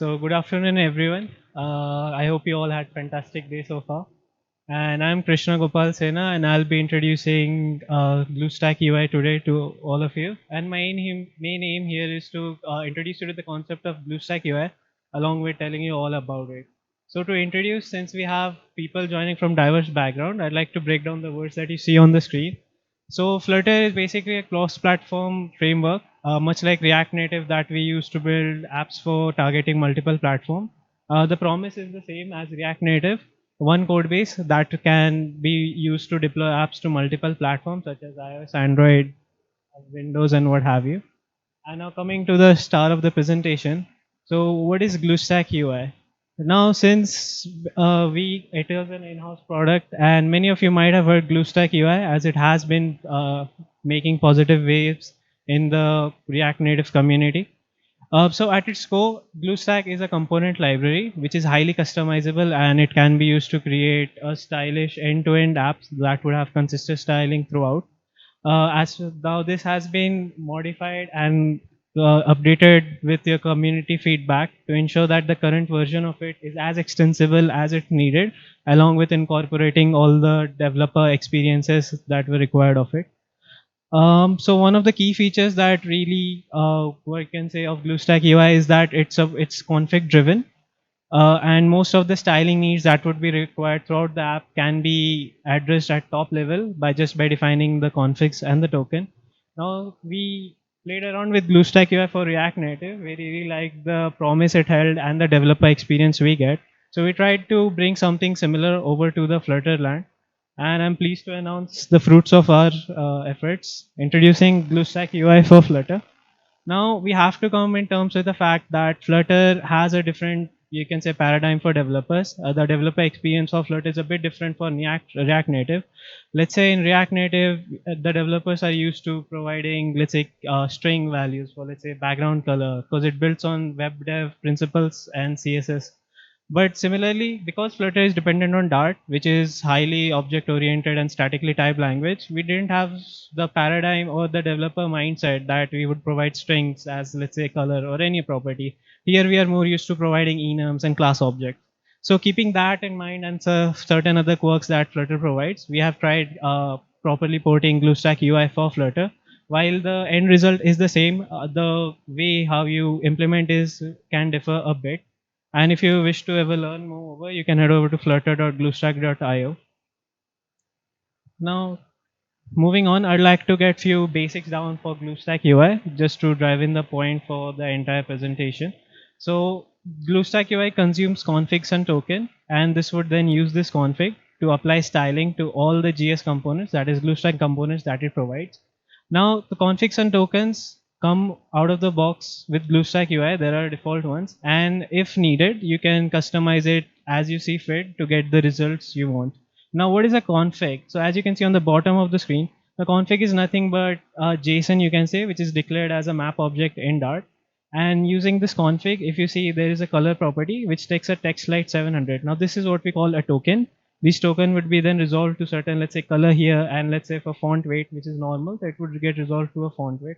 So good afternoon, everyone. I hope you all had fantastic day so far. And I'm Krishna Gopal Sena, and I'll be introducing gluestack-ui today to all of you. And my main aim here is to introduce you to the concept of gluestack-ui, along with telling you all about it. So to introduce, since we have people joining from diverse background, I'd like to break down the words that you see on the screen. So Flutter is basically a cross-platform framework, much like React Native that we use to build apps for targeting multiple platforms. The promise is the same as React Native, one code base that can be used to deploy apps to multiple platforms such as iOS, Android, Windows, and what have you. And now coming to the star of the presentation. So what is GlueStack UI? Now, since it is an in-house product, and many of you might have heard GlueStack UI as it has been making positive waves in the React Native community. So at its core, GlueStack is a component library which is highly customizable and it can be used to create a stylish end-to-end apps that would have consistent styling throughout. As now this has been modified and updated with your community feedback to ensure that the current version of it is as extensible as it needed, along with incorporating all the developer experiences that were required of it. So one of the key features that really, what I can say of GlueStack UI is that it's config driven. And most of the styling needs that would be required throughout the app can be addressed at top level by defining the configs and the token. Now we played around with GlueStack UI for React Native. We really like the promise it held and the developer experience we get. So we tried to bring something similar over to the Flutter land. And I'm pleased to announce the fruits of our efforts, introducing GlueStack UI for Flutter. Now we have to come in terms with the fact that Flutter has a different, you can say, paradigm for developers. The developer experience of Flutter is a bit different for React Native. Let's say in React Native, the developers are used to providing, let's say, string values for, let's say, background color, because it builds on web dev principles and CSS. But similarly, because Flutter is dependent on Dart, which is highly object-oriented and statically typed language, we didn't have the paradigm or the developer mindset that we would provide strings as, let's say, color or any property. Here we are more used to providing enums and class objects. So keeping that in mind and certain other quirks that Flutter provides, we have tried properly porting GlueStack UI for Flutter. While the end result is the same, the way how you implement is can differ a bit. And if you wish to ever learn more, you can head over to flutter.gluestack.io. Now, moving on, I'd like to get few basics down for GlueStack UI, just to drive in the point for the entire presentation. So, GlueStack UI consumes configs and token, and this would then use this config to apply styling to all the GS components, that is GlueStack components that it provides. Now, the configs and tokens come out of the box with GlueStack UI. There are default ones, and if needed, you can customize it as you see fit to get the results you want. Now, what is a config? So as you can see on the bottom of the screen, the config is nothing but a JSON, you can say, which is declared as a map object in Dart. And using this config, if you see, there is a color property which takes a text light 700. Now this is what we call a token. This token would be then resolved to certain, let's say, color here, and let's say for font weight, which is normal, so it would get resolved to a font weight.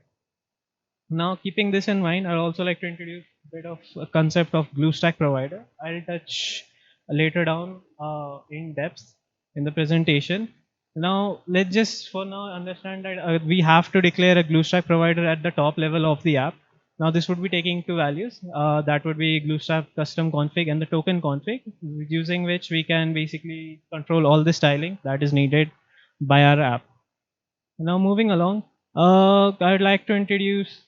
Now, keeping this in mind, I'd also like to introduce a bit of a concept of GlueStack provider. I'll touch later down in depth in the presentation. Now, let's just for now understand that we have to declare a GlueStack provider at the top level of the app. Now, this would be taking two values. That would be GlueStack custom config and the token config, using which we can basically control all the styling that is needed by our app. Now, moving along, I'd like to introduce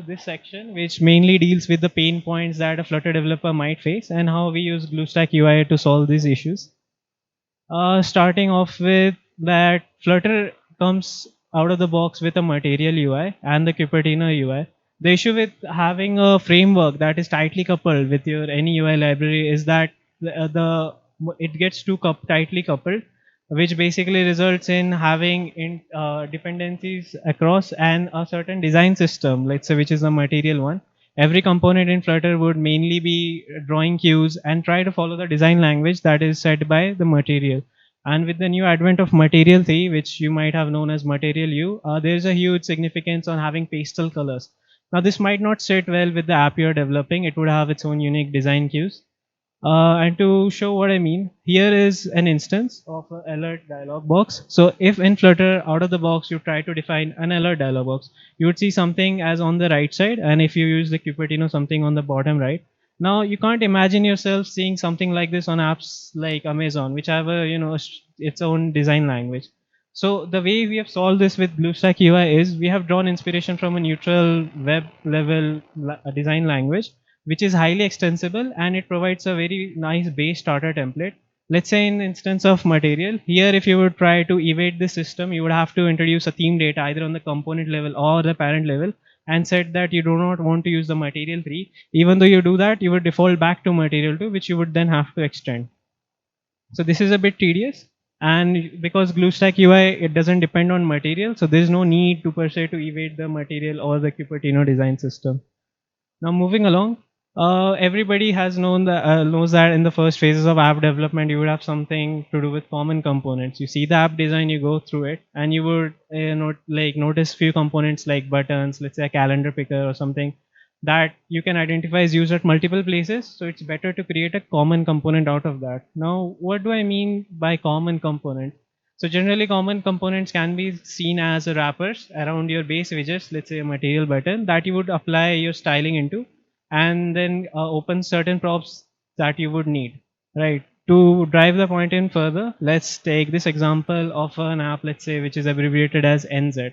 this section, which mainly deals with the pain points that a Flutter developer might face and how we use GlueStack UI to solve these issues. Starting off with that, Flutter comes out of the box with a material UI and the Cupertino UI. The issue with having a framework that is tightly coupled with your any UI library is that it gets too tightly coupled, which basically results in having dependencies across and a certain design system, let's say, which is a material one. Every component in Flutter would mainly be drawing cues and try to follow the design language that is set by the material. And with the new advent of Material 3, which you might have known as Material U, there is a huge significance on having pastel colors. Now this might not sit well with the app you're developing. It would have its own unique design cues. And to show what I mean, here is an instance of an alert dialog box. So if in Flutter out of the box you try to define an alert dialog box, you would see something as on the right side, and if you use the Cupertino, something on the bottom right. Now you can't imagine yourself seeing something like this on apps like Amazon, which have a its own design language. So the way we have solved this with BlueStack-UI is we have drawn inspiration from a neutral web level design language which is highly extensible and it provides a very nice base starter template. Let's say in instance of material, here if you would try to evade the system, you would have to introduce a theme data either on the component level or the parent level and said that you do not want to use the material 3. Even though you do that, you would default back to material 2, which you would then have to extend. So this is a bit tedious. And because GlueStack UI, it doesn't depend on material, so there's no need to per se to evade the material or the Cupertino design system. Now moving along, everybody has knows that in the first phases of app development, you would have something to do with common components. You see the app design, you go through it, and you would notice few components like buttons, let's say a calendar picker or something that you can identify as used at multiple places. So it's better to create a common component out of that. Now, what do I mean by common component? So generally common components can be seen as wrappers around your base widgets, let's say a material button that you would apply your styling into and then open certain props that you would need, right? To drive the point in further, let's take this example of an app, let's say, which is abbreviated as NZ.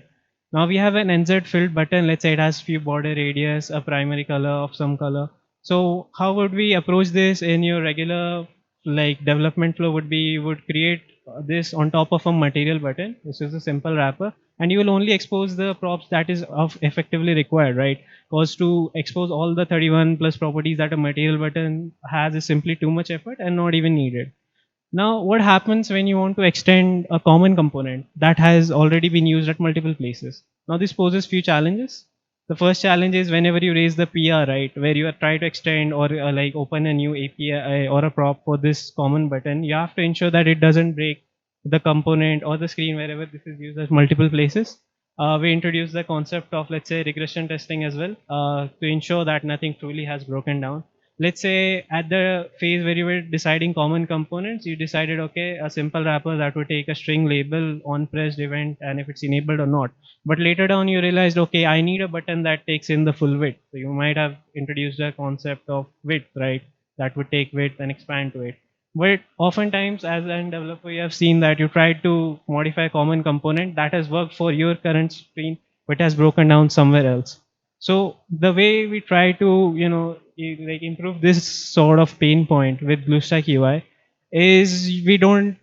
Now we have an NZ filled button, let's say it has few border radius, a primary color of some color. So how would we approach this in your regular development flow would be you would create this on top of a material button. This is a simple wrapper and you will only expose the props that is of effectively required, right? Because to expose all the 31 plus properties that a material button has is simply too much effort and not even needed. Now, what happens when you want to extend a common component that has already been used at multiple places? Now, this poses few challenges. The first challenge is whenever you raise the PR, right, where you are trying to extend or open a new API or a prop for this common button, you have to ensure that it doesn't break the component or the screen wherever this is used at multiple places. We introduced the concept of, let's say, regression testing as well to ensure that nothing truly has broken down. Let's say at the phase where you were deciding common components, you decided, okay, a simple wrapper that would take a string label on pressed event and if it's enabled or not. But later down you realized, okay, I need a button that takes in the full width. So you might have introduced the concept of width, right? That would take width and expand to it. But oftentimes as a developer, you have seen that you tried to modify a common component that has worked for your current screen, but has broken down somewhere else. So the way we try to, improve this sort of pain point with BlueStack UI is we don't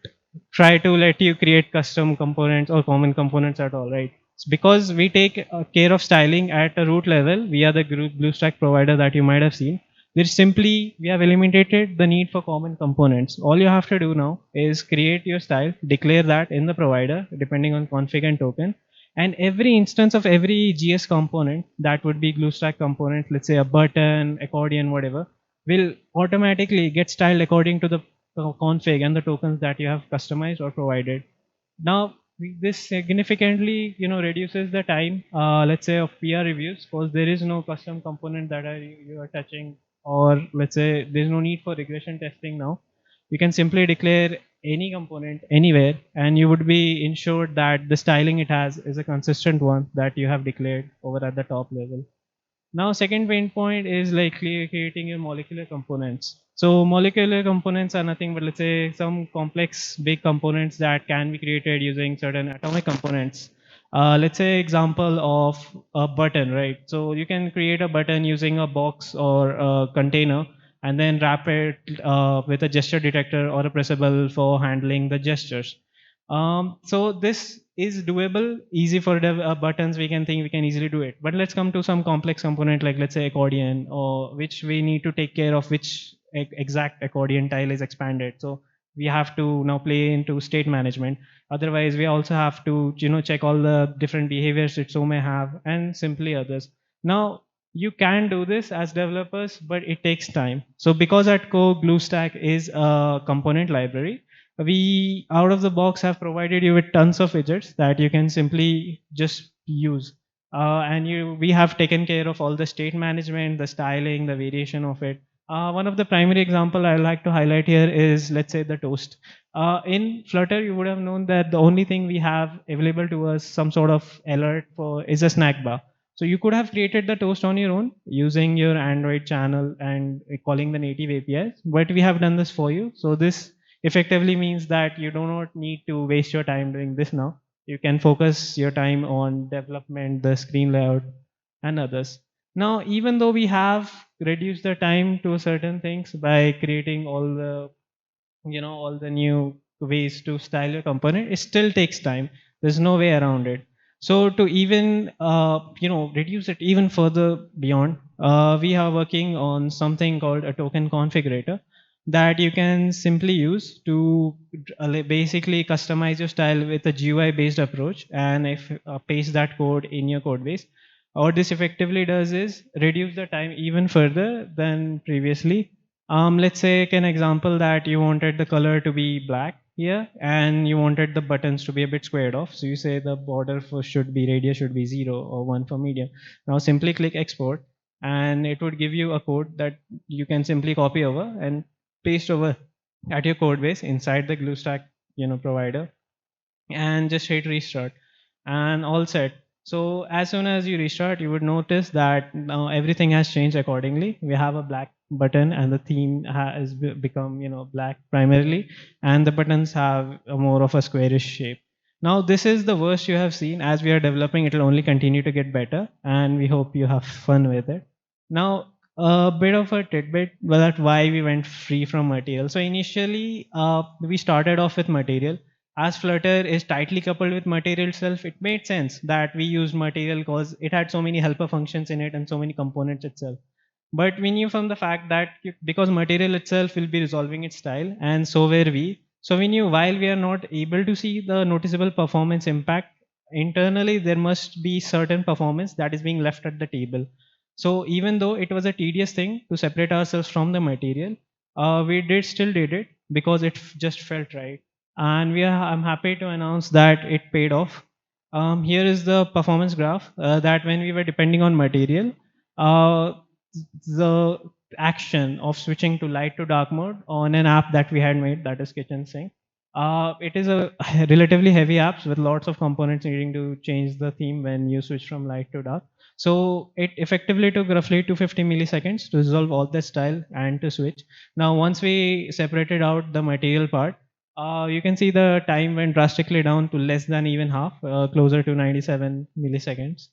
try to let you create custom components or common components at all, right? It's because we take care of styling at a root level via the group BlueStack provider that you might have seen. There's simply, we have eliminated the need for common components. All you have to do now is create your style, declare that in the provider, depending on config and token, and every instance of every GS component that would be GlueStack component, let's say a button, accordion, whatever, will automatically get styled according to the config and the tokens that you have customized or provided. Now, this significantly, reduces the time, let's say, of PR reviews, because there is no custom component that you are touching, or let's say there's no need for regression testing now. You can simply declare any component anywhere, and you would be ensured that the styling it has is a consistent one that you have declared over at the top level. Now, second pain point is like creating your molecular components. So molecular components are nothing but, let's say, some complex big components that can be created using certain atomic components. Let's say example of a button, right? So you can create a button using a box or a container and then wrap it with a gesture detector or a pressable for handling the gestures. So this is doable, easy for buttons. We can think we can easily do it. But let's come to some complex component like, let's say, accordion, or which we need to take care of which exact accordion tile is expanded. So we have to now play into state management. Otherwise, we also have to check all the different behaviors it so may have and simply others. Now you can do this as developers, but it takes time. So because at core BlueStack is a component library, we out of the box have provided you with tons of widgets that you can simply just use. and we have taken care of all the state management, the styling, the variation of it. One of the primary example I like to highlight here is, let's say, the toast. In Flutter, you would have known that the only thing we have available to us, some sort of alert for, is a snack bar. So you could have created the toast on your own using your Android channel and calling the native APIs, but we have done this for you. So this effectively means that you do not need to waste your time doing this now. You can focus your time on development, the screen layout, and others. Now, even though we have reduced the time to certain things by creating all the new ways to style your component, it still takes time. There's no way around it. So to even reduce it even further beyond, we are working on something called a token configurator that you can simply use to basically customize your style with a GUI based approach, and if paste that code in your code base. What this effectively does is reduce the time even further than previously. Let's take an example that you wanted the color to be black here and you wanted the buttons to be a bit squared off. So you say the border for should be radius should be 0 or 1 for medium. Now simply click export and it would give you a code that you can simply copy over and paste over at your code base inside the GlueStack provider, and just hit restart and all set. So as soon as you restart, you would notice that now everything has changed accordingly. We have a black button and the theme has become black primarily, and the buttons have a more of a squarish shape. Now this is the worst you have seen. As we are developing, it will only continue to get better, and we hope you have fun with it. Now a bit of a tidbit that why we went free from material. So initially we started off with material. As Flutter is tightly coupled with material itself, it made sense that we used material because it had so many helper functions in it and so many components itself. But we knew from the fact that because material itself will be resolving its style, and so were we. So we knew while we are not able to see the noticeable performance impact internally, there must be certain performance that is being left at the table. So even though it was a tedious thing to separate ourselves from the material, we still did it because it just felt right, and I'm happy to announce that it paid off. Here is the performance graph that when we were depending on material, uh, the action of switching to light to dark mode on an app that we had made, that is kitchen sink. It is a relatively heavy apps with lots of components needing to change the theme when you switch from light to dark. So it effectively took roughly 250 milliseconds to resolve all the style and to switch. Now, once we separated out the material part, you can see the time went drastically down to less than even half, closer to 97 milliseconds.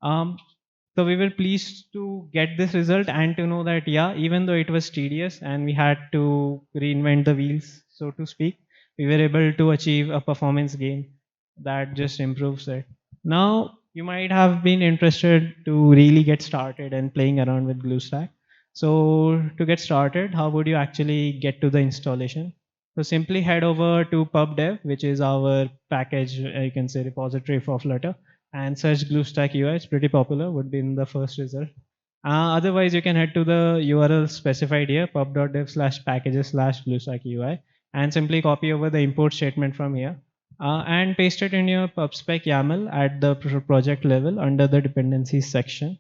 Um, so we were pleased to get this result and to know that, yeah, even though it was tedious and we had to reinvent the wheels, so to speak, we were able to achieve a performance gain that just improves it. Now, you might have been interested to really get started and playing around with GlueStack. So to get started, how would you actually get to the installation? So simply head over to pubdev, which is our package, you can say repository for Flutter, and search gluestack-ui. It's pretty popular, would be in the first result. Otherwise, you can head to the URL specified here, pub.dev/packages/gluestack-ui, and simply copy over the import statement from here and paste it in your pubspec YAML at the project level under the dependencies section.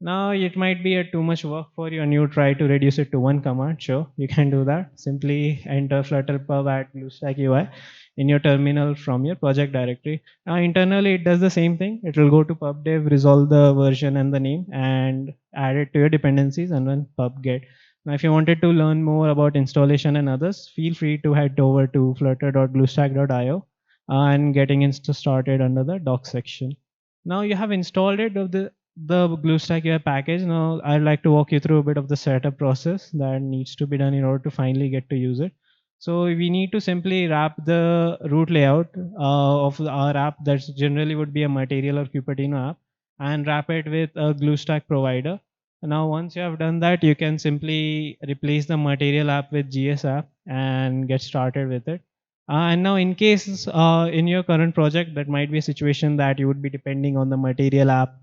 Now it might be a too much work for you and you try to reduce it to one command. Sure, you can do that. Simply enter flutter pub at gluestack-ui in your terminal from your project directory. Now internally it does the same thing. It will go to pubdev, resolve the version and the name, and add it to your dependencies and run pubget. Now if you wanted to learn more about installation and others, feel free to head over to flutter.gluestack.io and getting started under the docs section. Now you have installed it of the GlueStack UI package. Now I'd like to walk you through a bit of the setup process that needs to be done in order to finally get to use it. So we need to simply wrap the root layout of our app that generally would be a material or Cupertino app, and wrap it with a GlueStack provider. Now once you have done that, you can simply replace the material app with GS app and get started with it. And now in case in your current project, that might be a situation that you would be depending on the material app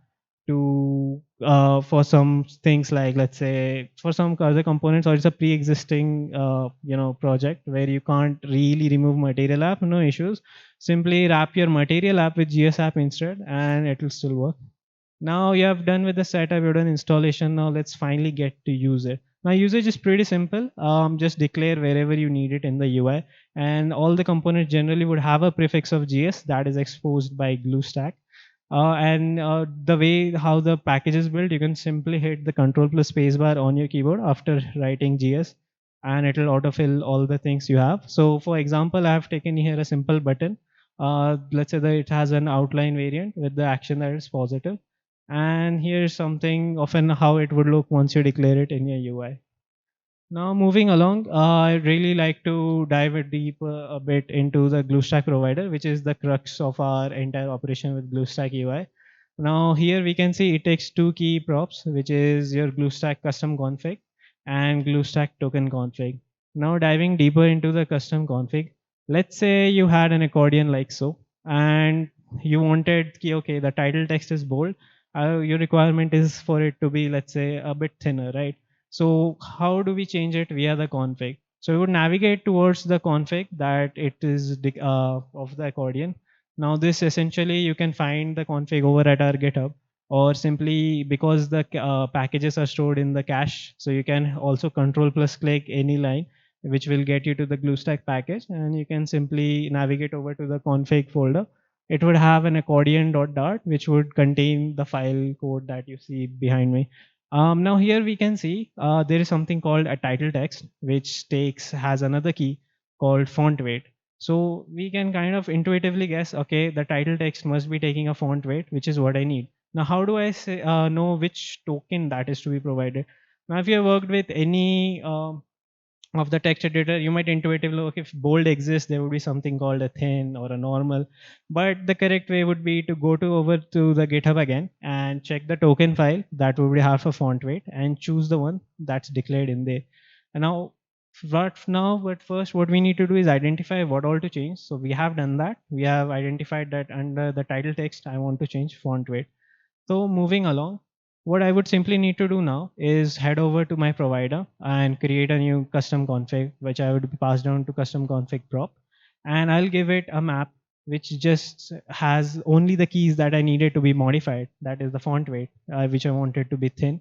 to for some things like, let's say, for some other components, or it's a pre-existing project where you can't really remove material app. No issues. Simply wrap your material app with GS app instead and it will still work. Now you have done with the setup, you've done installation. Now let's finally get to use it. Now usage is pretty simple. Just declare wherever you need it in the UI, and all the components generally would have a prefix of GS that is exposed by gluestack. And the way how the package is built, you can simply hit the control plus spacebar on your keyboard after writing GS, and it will autofill all the things you have. So for example, I have taken here a simple button. Let's say that it has an outline variant with the action that is positive. And here's something often how it would look once you declare it in your UI. Now moving along, I'd really like to dive a bit into the GlueStack provider, which is the crux of our entire operation with GlueStack UI. Now here we can see it takes two key props, which is your GlueStack custom config and GlueStack token config. Now diving deeper into the custom config, let's say you had an accordion like so, and you wanted, okay, the title text is bold. Your requirement is for it to be, let's say, a bit thinner, right? So how do we change it via the config? So we would navigate towards the config that it is of the accordion. Now this essentially you can find the config over at our GitHub, or simply because the packages are stored in the cache. So you can also control plus click any line which will get you to the GlueStack package, and you can simply navigate over to the config folder. It would have an accordion.dart which would contain the file code that you see behind me. Now here we can see there is something called a title text, which has another key called font weight. So we can kind of intuitively guess, okay, the title text must be taking a font weight, which is what I need. Now, how do I say, know which token that is to be provided? Now, if you have worked with any of the text editor, you might intuitively look, if bold exists, there would be something called a thin or a normal. But the correct way would be to go to over to the GitHub again and check the token file that would be half a font weight and choose the one that's declared in there. And but first what we need to do is identify what all to change. So we have done that. We have identified that under the title text, I want to change font weight. So moving along, what I would simply need to do now is head over to my provider and create a new custom config, which I would pass down to custom config prop. And I'll give it a map which just has only the keys that I needed to be modified. That is the font weight, which I wanted to be thin.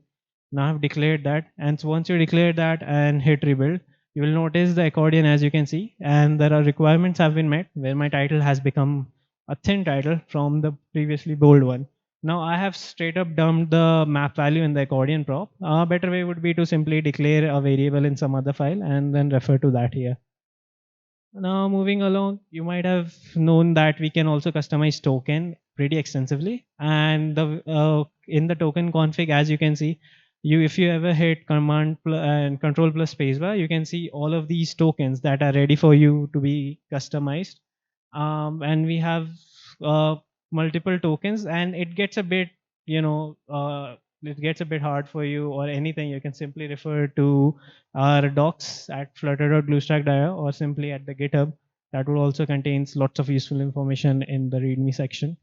Now I've declared that. And so once you declare that and hit rebuild, you will notice the accordion as you can see. And there are requirements have been met where my title has become a thin title from the previously bold one. Now I have straight up dumped the map value in the accordion prop. A better way would be to simply declare a variable in some other file and then refer to that here. Now moving along, you might have known that we can also customize token pretty extensively. And in the token config, as you can see, if you ever hit and control plus spacebar, you can see all of these tokens that are ready for you to be customized. And we have multiple tokens, and it gets a bit, it gets a bit hard for you or anything. You can simply refer to our docs at flutter.gluestack.io or simply at the GitHub. That would also contains lots of useful information in the README section.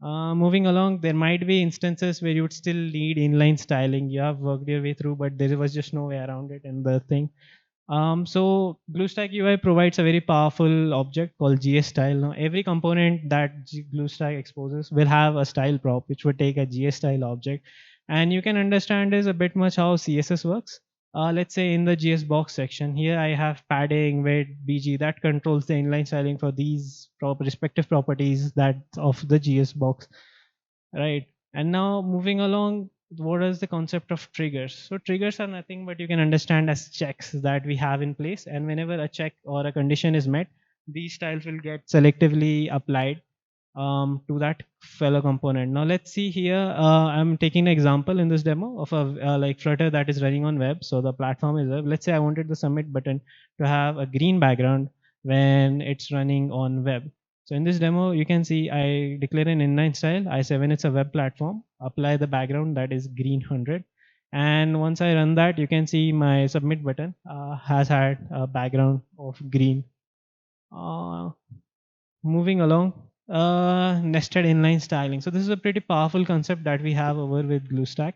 Moving along, there might be instances where you would still need inline styling. You have worked your way through, but there was just no way around it in the thing. So GlueStack UI provides a very powerful object called GS style. Now every component that GlueStack exposes will have a style prop, which would take a GS style object. And you can understand is a bit much how CSS works. Let's say in the GS box section, here I have padding, width, BG that controls the inline styling for these respective properties that of the GS box, right? And now moving along, what is the concept of triggers? So triggers are nothing but you can understand as checks that we have in place, and whenever a check or a condition is met, these styles will get selectively applied to that fellow component. Now let's see here. I'm taking an example in this demo of a like Flutter that is running on web. So the platform is web. Let's say I wanted the submit button to have a green background when it's running on web. So in this demo, you can see I declare an inline style. I say when it's a web platform, apply the background that is green 100. And once I run that, you can see my submit button has had a background of green. Uh, Moving along, nested inline styling. So this is a pretty powerful concept that we have over with GlueStack.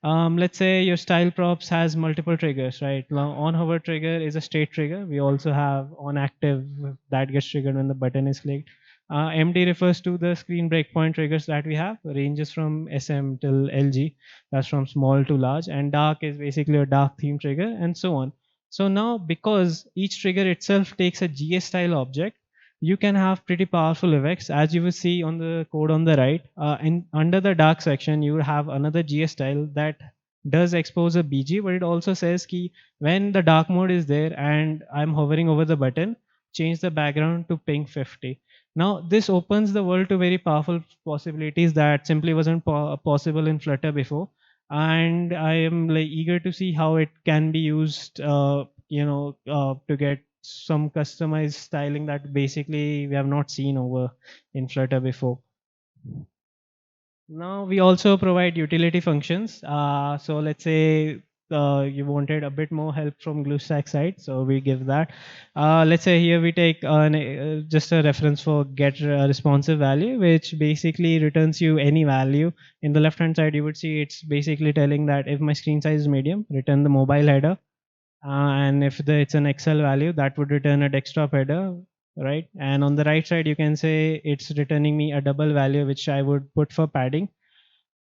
Let's say your style props has multiple triggers, right? Now, on hover trigger is a state trigger. We also have on active that gets triggered when the button is clicked. MD refers to the screen breakpoint triggers that we have, ranges from SM till LG, that's from small to large, and dark is basically a dark theme trigger, and so on. So now, because each trigger itself takes a GS style object, you can have pretty powerful effects. As you will see on the code on the right, under the dark section, you have another GS style that does expose a BG, but it also says key when the dark mode is there and I'm hovering over the button, change the background to pink 50. Now, this opens the world to very powerful possibilities that simply wasn't possible in Flutter before. And I am like eager to see how it can be used, to get some customized styling that basically we have not seen over in Flutter before. Now we also provide utility functions. So let's say you wanted a bit more help from GlueStack side, so we give that. Let's say here we take just a reference for get responsive value, which basically returns you any value. In the left hand side, you would see it's basically telling that if my screen size is medium, return the mobile header. And if it's an Excel value, that would return a desktop header, right? And on the right side, you can say it's returning me a double value, which I would put for padding.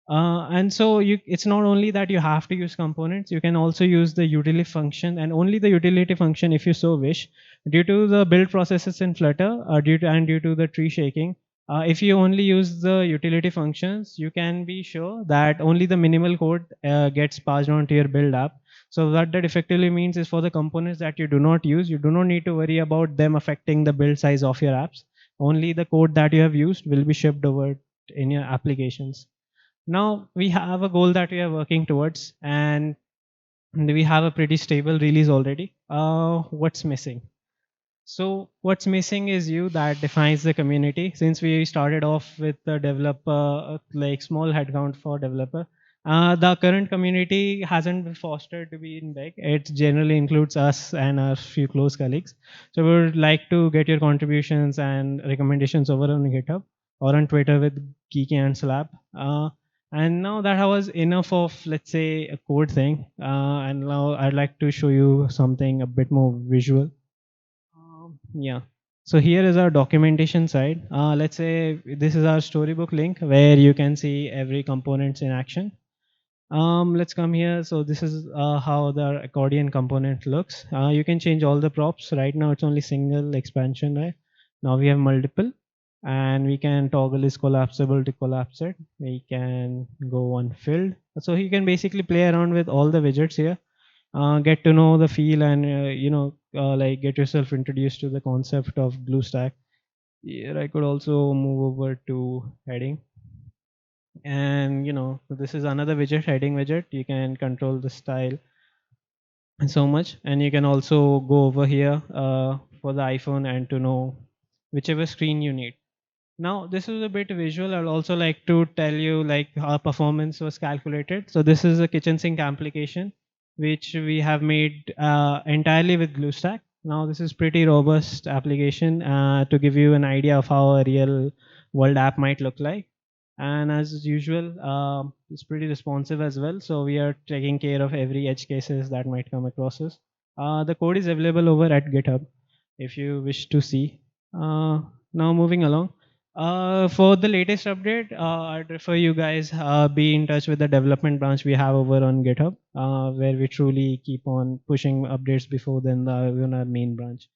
And so it's not only that you have to use components, you can also use the utility function, and only the utility function if you so wish. Due to the build processes in Flutter, due to the tree shaking, if you only use the utility functions, you can be sure that only the minimal code gets passed on to your build app. So what that effectively means is for the components that you do not use, you do not need to worry about them affecting the build size of your apps. Only the code that you have used will be shipped over in your applications. Now we have a goal that we are working towards, and we have a pretty stable release already. What's missing? So what's missing is you that defines the community. Since we started off with the developer, like small headcount for developer, the current community hasn't been fostered to be in big. It generally includes us and our few close colleagues. So we would like to get your contributions and recommendations over on GitHub or on Twitter with GeekyAnts Lab. And now that I was enough of, let's say, a code thing, and now I'd like to show you something a bit more visual. Yeah. So here is our documentation side. Let's say this is our storybook link where you can see every components in action. Let's come here. So this is how the accordion component looks. You can change all the props. Right now it's only single expansion, right? Now we have multiple, and we can toggle is collapsible to collapsed. We can go unfilled. So you can basically play around with all the widgets here, get to know the feel, and like get yourself introduced to the concept of GlueStack. Here I could also move over to heading, and this is another widget, heading widget. You can control the style and so much, and you can also go over here for the iPhone and to know whichever screen you need. Now this is a bit visual. I'd also like to tell you like how performance was calculated. So this is a kitchen sink application which we have made entirely with GlueStack. Now this is pretty robust application to give you an idea of how a real world app might look like. And as usual, it's pretty responsive as well. So we are taking care of every edge cases that might come across us. The code is available over at GitHub if you wish to see. Now moving along. For the latest update, I'd refer you guys be in touch with the development branch we have over on GitHub, where we truly keep on pushing updates before then even our main branch.